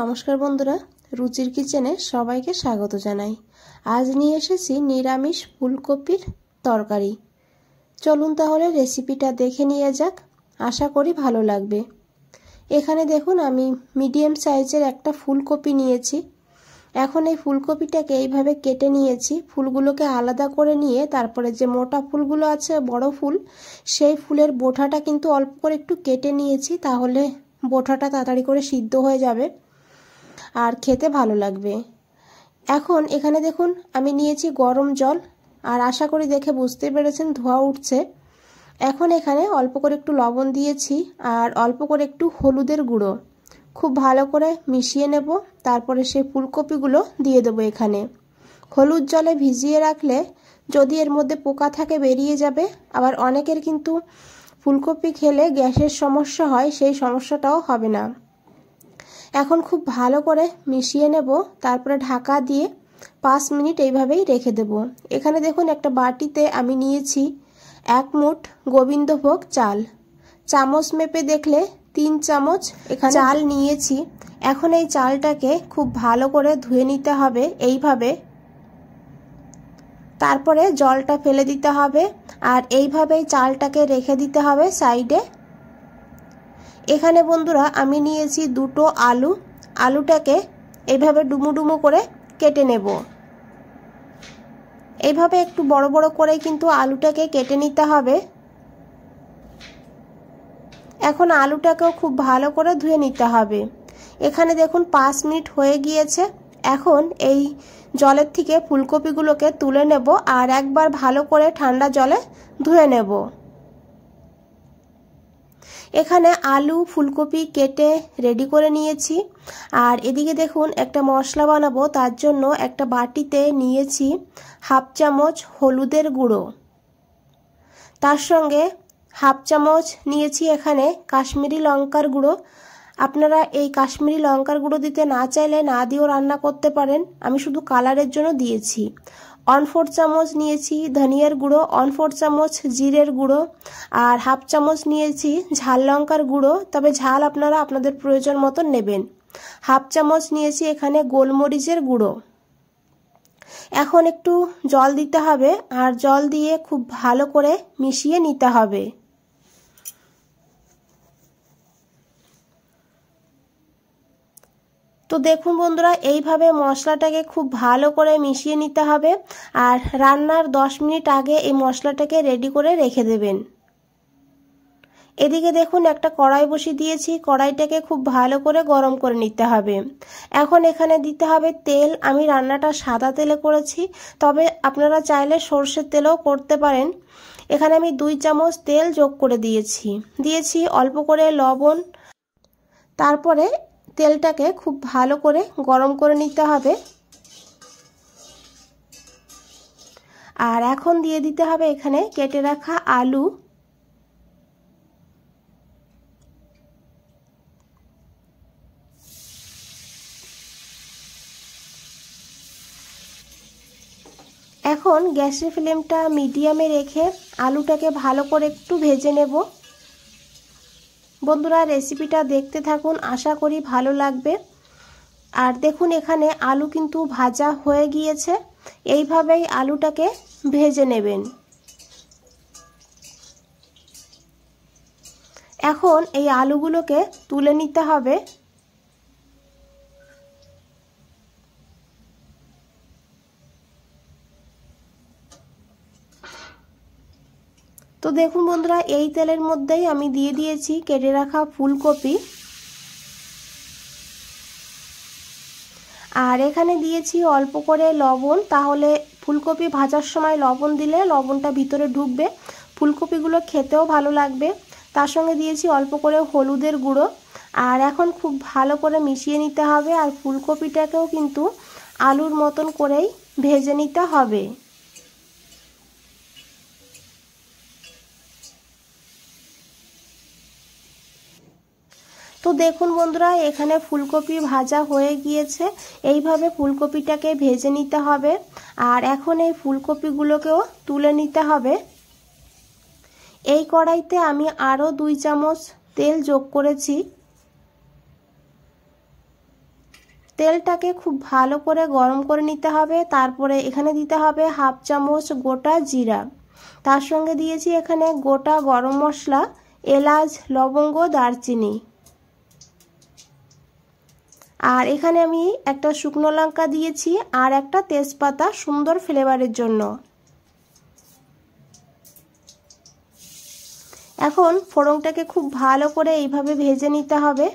নমস্কার বন্ধুরা, রুচির কিচেনে সবাইকে স্বাগত জানাই। আজ নিয়ে এসেছি নিরামিষ ফুলকপির তরকারি। চলুন তাহলে রেসিপিটা দেখে নিয়ে যাক, আশা করি ভালো লাগবে। এখানে দেখুন আমি মিডিয়াম সাইজের একটা ফুলকপি নিয়েছি। এখন এই ফুলকপিটাকে এইভাবে কেটে নিয়েছি। ফুলগুলোকে আলাদা করে নিয়ে তারপরে যে মোটা ফুলগুলো আছে, বড় ফুল, সেই ফুলের বোঁটাটা কিন্তু অল্প করে একটু কেটে নিয়েছি, তাহলে বোঁটাটা তাড়াতাড়ি করে সিদ্ধ হয়ে যাবে আর খেতে ভালো লাগবে। এখন এখানে দেখুন আমি নিয়েছি গরম জল, আর আশা করি দেখে বুঝতে পেরেছেন ধোঁয়া উঠছে। এখন এখানে অল্প করে একটু লবণ দিয়েছি আর অল্প করে একটু হলুদের গুঁড়ো, খুব ভালো করে মিশিয়ে নেব। তারপরে সেই ফুলকপিগুলো দিয়ে দেবো এখানে। হলুদ জলে ভিজিয়ে রাখলে যদি এর মধ্যে পোকা থাকে বেরিয়ে যাবে। আবার অনেকের কিন্তু ফুলকপি খেলে গ্যাসের সমস্যা হয়, সেই সমস্যাটাও হবে না। এখন খুব ভালো করে মিশিয়ে নেব, তারপরে ঢাকা দিয়ে 5 মিনিট এইভাবেই রেখে দেব। এখানে দেখুন একটা বাটিতে আমি নিয়েছি 1 মুঠ গোবিন্দভোগ চাল। চামচ মেপে দেখলে 3 চামচ এখানে চাল নিয়েছি। এখন এই চালটাকে খুব ভালো করে ধুয়ে নিতে হবে এইভাবে, তারপরে জলটা ফেলে দিতে হবে আর এইভাবেই চালটাকে রেখে দিতে হবে সাইডে। এখানে বন্ধুরা আমি নিয়েছি 2টো আলু। আলুটাকে এইভাবে ডুমো ডুমো করে কেটে নেব। এইভাবে একটু বড় বড় করে কিন্তু আলুটাকে কেটে নিতে হবে। এখন আলুটাকেও খুব ভালো করে ধুয়ে নিতে হবে। এখানে দেখুন 5 মিনিট হয়ে গিয়েছে। এখন এই জলের থেকে ফুলকপিগুলোকে তুলে নেব আর একবার ভালো করে ঠান্ডা জলে ধুয়ে নেব। এখানে আলু ফুলকপি কেটে রেডি করে নিয়েছি। আর এদিকে দেখুন একটা মশলা বানাবো, তার জন্য একটা বাটিতে নিয়েছি 1/2 চামচ হলুদের গুঁড়ো, তার সঙ্গে 1/2 চামচ নিয়েছি এখানে কাশ্মীরি লঙ্কার গুঁড়ো। আপনারা এই কাশ্মীরি লঙ্কার গুঁড়ো দিতে না চাইলে না দিয়েও রান্না করতে পারেন, আমি শুধু কালারের জন্য দিয়েছি। 1/4 চামচ নিয়েছি ধনিয়ার গুঁড়ো, 1/4 চামচ জিরের গুঁড়ো, আর 1/2 চামচ নিয়েছি ঝাল লঙ্কার গুঁড়ো, তবে ঝাল আপনারা আপনাদের প্রয়োজন মতো নেবেন। 1/2 চামচ নিয়েছি এখানে গোলমরিচের গুঁড়ো। এখন একটু জল দিতে হবে আর জল দিয়ে খুব ভালো করে মিশিয়ে নিতে হবে। তো দেখুন বন্ধুরা, এইভাবে মশলাটাকে খুব ভালো করে মিশিয়ে নিতে হবে আর রান্নার 10 মিনিট আগে এই মশলাটাকে রেডি করে রেখে দেবেন। এদিকে দেখুন একটা কড়াই বসিয়ে দিয়েছি, কড়াইটাকে খুব ভালো করে গরম করে নিতে হবে। এখন এখানে দিতে হবে তেল। আমি রান্নাটা সাদা তেলে করেছি, তবে আপনারা চাইলে সর্ষের তেলেও করতে পারেন। এখানে আমি 2 চামচ তেল যোগ করে দিয়েছি অল্প করে লবণ। তারপরে তেলটাকে খুব ভালো করে গরম করে নিতে হবে। আর এখন দিয়ে দিতে হবে এখানে কেটে রাখা আলু। এখন গ্যাসের ফ্লেমটা মিডিয়ামে রেখে আলুটাকে ভালো করে একটু ভেজে নেব। বন্ধুরা রেসিপিটা দেখতে থাকুন, আশা করি ভালো লাগবে। আর দেখুন এখানে আলু কিন্তু ভাজা হয়ে গিয়েছে। এইভাবেই আলুটাকে ভেজে নেবেন। এখন এই আলুগুলোকে তুলে নিতে হবে। তো দেখুন বন্ধুরা, এই তেলের মধ্যেই আমি দিয়ে দিয়েছি কেটে রাখা ফুলকপি। আর এখানে দিয়েছি অল্প করে লবণ, তাহলে ফুলকপি ভাজার সময় লবণ দিলে লবণটা ভিতরে ঢুকবে, ফুলকপিগুলো খেতেও ভালো লাগবে। তার সঙ্গে দিয়েছি অল্প করে হলুদের গুঁড়ো। আর এখন খুব ভালো করে মিশিয়ে নিতে হবে আর ফুলকপিটাকেও কিন্তু আলুর মতন করেই ভেজে নিতে হবে। তো দেখুন বন্ধুরা, এখানে ফুলকপি ভাজা হয়ে গিয়েছে। এইভাবে ফুলকপিটাকে ভেজে নিতে হবে আর এখন এই ফুলকপিগুলোকেও তুলে নিতে হবে। এই কড়াইতে আমি আরও 2 চামচ তেল যোগ করেছি। তেলটাকে খুব ভালো করে গরম করে নিতে হবে। তারপরে এখানে দিতে হবে হাফ চামচ গোটা জিরা, তার সঙ্গে দিয়েছি এখানে গোটা গরম মশলা, এলাচ, লবঙ্গ, দারচিনি। আর এখানে আমি একটা শুকনো লঙ্কা দিয়েছি আর একটা তেজপাতা সুন্দর ফ্লেভারের জন্য। এখন ফোড়নটাকে খুব ভালো করে এইভাবে ভেজে নিতে হবে।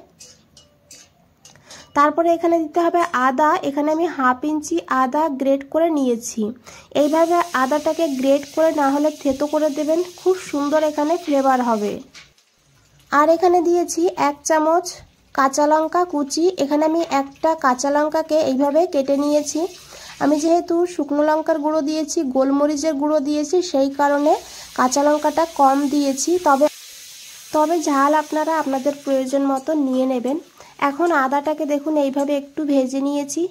তারপরে এখানে দিতে হবে আদা। এখানে আমি হাফ ইঞ্চি আদা গ্রেট করে নিয়েছি। এইভাবে আদাটাকে গ্রেট করে না হলে থেতো করে দেবেন, খুব সুন্দর এখানে ফ্লেভার হবে। আর এখানে দিয়েছি 1 চামচ কাঁচা লঙ্কা কুচি। এখানে আমি একটা কাঁচা লঙ্কাকে এইভাবে কেটে নিয়েছি। আমি যেহেতু শুকনো লঙ্কার গুঁড়ো দিয়েছি, গোলমরিচের গুঁড়ো দিয়েছি, সেই কারণে কাঁচা লঙ্কাটা কম দিয়েছি। তবে ঝাল আপনারা আপনাদের প্রয়োজন মতো নিয়ে নেবেন। এখন আদাটাকে দেখুন এইভাবে একটু ভেজে নিয়েছি।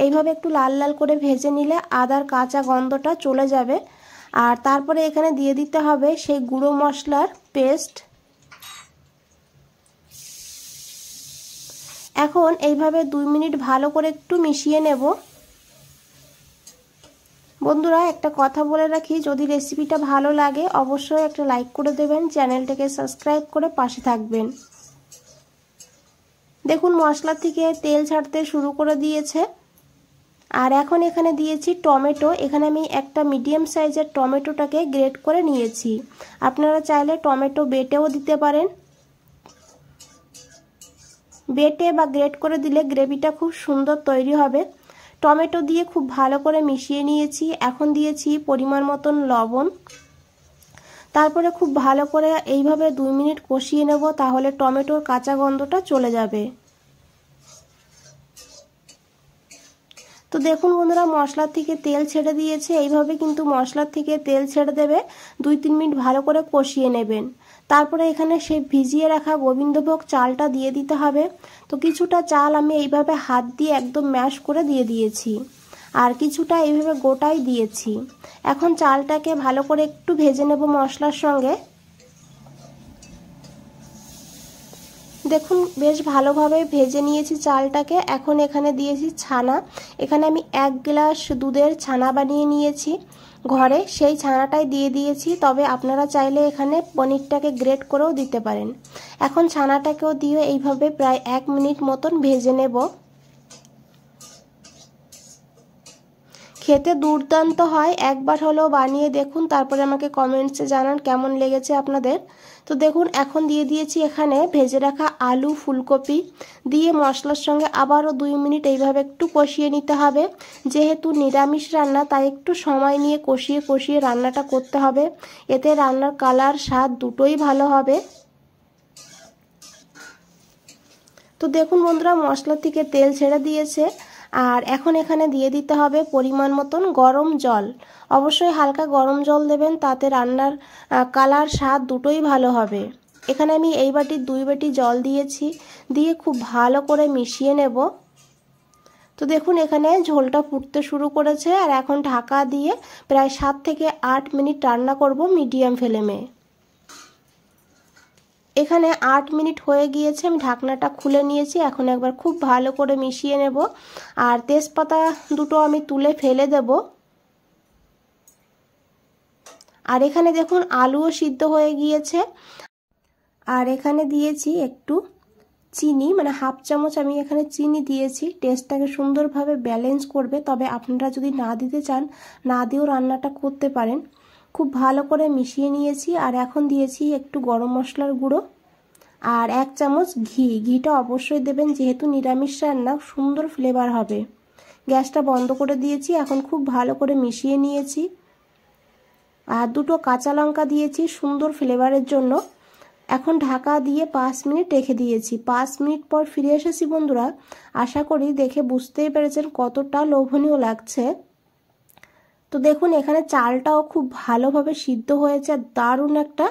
এইভাবে একটু লাল লাল করে ভেজে নিলে আদার কাঁচা গন্ধটা চলে যাবে। আর তারপরে এখানে দিয়ে দিতে হবে সেই গুঁড়ো মশলার পেস্ট। এখন এইভাবে 2 মিনিট ভালো করে একটু মিশিয়ে নেব। বন্ধুরা, একটা কথা বলে রাখি, যদি রেসিপিটা ভালো লাগে অবশ্যই একটা লাইক করে দেবেন, চ্যানেলটাকে সাবস্ক্রাইব করে পাশে থাকবেন। দেখুন মশলা থেকে তেল ছাড়তে শুরু করে দিয়েছে। আর এখন এখানে দিয়েছি টমেটো। এখানে আমি একটা মিডিয়াম সাইজের টমেটোটাকে গ্রেট করে নিয়েছি। আপনারা চাইলে টমেটো বেটেও দিতে পারেন। বেটে বা গ্রেট করে দিলে গ্রেভিটা খুব সুন্দর তৈরি হবে। টমেটো দিয়ে খুব ভালো করে মিশিয়ে নিয়েছি। এখন দিয়েছি পরিমাণ মতন লবণ। তারপরে খুব ভালো করে এইভাবে 2 মিনিট কষিয়ে নেব, তাহলে টমেটোর কাঁচা গন্ধটা চলে যাবে। তো দেখুন বন্ধুরা, মশলার থেকে তেল ছেড়ে দিয়েছে। এইভাবে কিন্তু মশলার থেকে তেল ছেড়ে দেবে। 2-3 মিনিট ভালো করে কষিয়ে নেবেন। তারপরে এখানে সেই ভিজিয়ে রাখা গোবিন্দভোগ চালটা দিয়ে দিতে হবে। তো কিছুটা চাল আমি এইভাবে হাত দিয়ে একদম ম্যাশ করে দিয়ে দিয়েছি, আর কিছুটা এইভাবে গোটাই দিয়েছি। এখন চালটাকে ভালো করে একটু ভেজে নেব মশলার সঙ্গে। দেখুন বেশ ভালোভাবে ভেজে নিয়েছি চালটাকে। এখন এখানে দিয়েছি ছানা। এখানে আমি 1 গ্লাস দুধের ছানা বানিয়ে নিয়েছি ঘরে, সেই ছানাটাই দিয়ে দিয়েছি। তবে আপনারা চাইলে এখানে পনিরটাকে গ্রেট করেও দিতে পারেন। এখন ছানাটাকেও দিয়ে এইভাবে প্রায় 1 মিনিট মতন ভেজে নেব। খেতে দুর্দান্ত হয়, একবার হলেও বানিয়ে দেখুন, তারপরে আমাকে কমেন্টসে জানান কেমন লেগেছে আপনাদের। তো দেখুন এখন দিয়ে দিয়েছি এখানে ভেজে রাখা আলু, ফুলকপি দিয়ে মশলার সঙ্গে আবারও 2 মিনিট এইভাবে একটু কষিয়ে নিতে হবে। যেহেতু নিরামিষ রান্না, তাই একটু সময় নিয়ে কষিয়ে কষিয়ে রান্নাটা করতে হবে। এতে রান্নার কালার, স্বাদ দুটোই ভালো হবে। তো দেখুন বন্ধুরা, মশলা থেকে তেল ছেড়ে দিয়েছে। আর এখন এখানে দিয়ে দিতে হবে পরিমাণ মতন গরম জল। অবশ্যই হালকা গরম জল দেবেন, তাতে রান্নার কালার, স্বাদ দুটোই ভালো হবে। এখানে আমি এই বাটির 2 বাটি জল দিয়েছি, দিয়ে খুব ভালো করে মিশিয়ে নেব। তো দেখুন এখানে ঝোলটা ফুটতে শুরু করেছে। আর এখন ঢাকা দিয়ে প্রায় 7 থেকে 8 মিনিট রান্না করব মিডিয়াম ফ্লেমে। এখানে 8 মিনিট হয়ে গিয়েছে, আমি ঢাকনাটা খুলে নিয়েছি। এখন একবার খুব ভালো করে মিশিয়ে নেব। আর তেজপাতা দুটো আমি তুলে ফেলে দেব। আর এখানে দেখুন আলুও সিদ্ধ হয়ে গিয়েছে। আর এখানে দিয়েছি একটু চিনি, মানে হাফ চামচ আমি এখানে চিনি দিয়েছি। টেস্টটাকে সুন্দরভাবে ব্যালেন্স করবে। তবে আপনারা যদি না দিতে চান, না দিয়েও রান্নাটা করতে পারেন। খুব ভালো করে মিশিয়ে নিয়েছি। আর এখন দিয়েছি একটু গরম মশলার গুঁড়ো আর 1 চামচ ঘি। ঘিটা অবশ্যই দেবেন, যেহেতু নিরামিষ রান্না, সুন্দর ফ্লেভার হবে। গ্যাসটা বন্ধ করে দিয়েছি। এখন খুব ভালো করে মিশিয়ে নিয়েছি। আর 2টো কাঁচা লঙ্কা দিয়েছি সুন্দর ফ্লেভারের জন্য। এখন ঢাকা দিয়ে 5 মিনিট রেখে দিয়েছি। 5 মিনিট পর ফিরে এসেছি বন্ধুরা। আশা করি দেখে বুঝতেই পেরেছেন কতটা লোভনীয় লাগছে। তো দেখুন এখানে চালটাও খুব ভালোভাবে সিদ্ধ হয়েছে, দারুণ একটা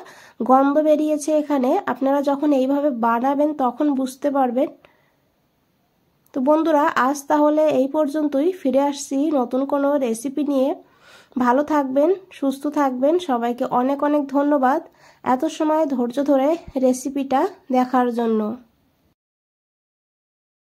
গন্ধ বেরিয়েছে এখানে। আপনারা যখন এইভাবে বানাবেন তখন বুঝতে পারবেন। তো বন্ধুরা, আজ তাহলে এই পর্যন্তই। ফিরে আসছি নতুন কোনো রেসিপি নিয়ে। ভালো থাকবেন, সুস্থ থাকবেন। সবাইকে অনেক অনেক ধন্যবাদ এত সময় ধৈর্য ধরে রেসিপিটা দেখার জন্য।